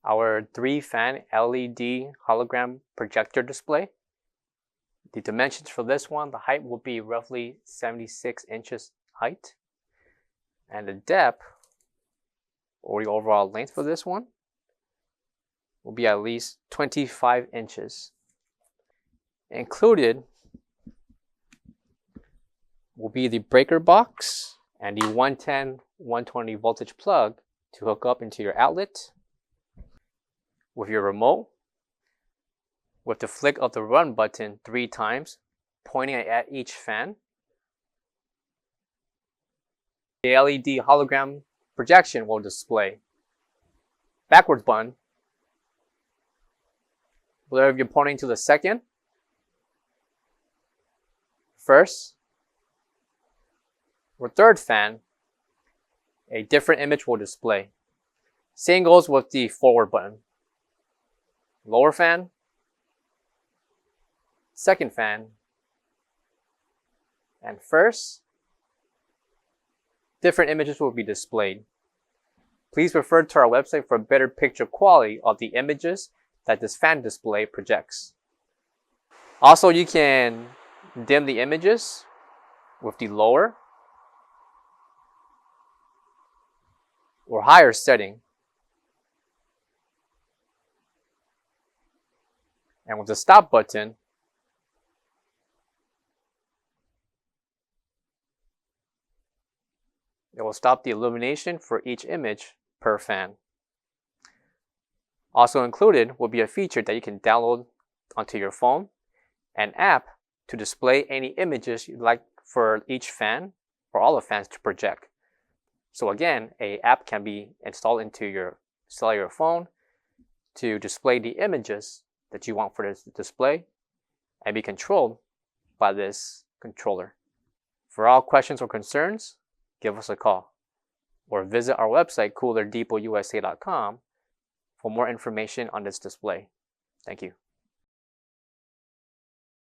our 3-fan LED hologram projector display. The dimensions for this one, the height will be roughly 76 inches height. And the depth, or the overall length for this one, will be at least 25 inches. Included will be the breaker box and the 110/120 voltage plug to hook up into your outlet, with your remote, with the flick of the run button 3 times, pointing at each fan. The LED hologram projection will display backwards button, whether you're pointing to the second, first, or third fan, a different image will display. Same goes with the forward button. Lower fan, second fan, and first, different images will be displayed. Please refer to our website for a better picture quality of the images that this fan display projects. Also, you can dim the images with the lower or higher setting. And with the stop button, it will stop the illumination for each image per fan. Also included will be a feature that you can download onto your phone, an app to display any images you'd like for each fan or all the fans to project. So again, an app can be installed into your cellular phone to display the images that you want for this display and be controlled by this controller. For all questions or concerns, give us a call or visit our website coolerdepotUSA.com for more information on this display. Thank you.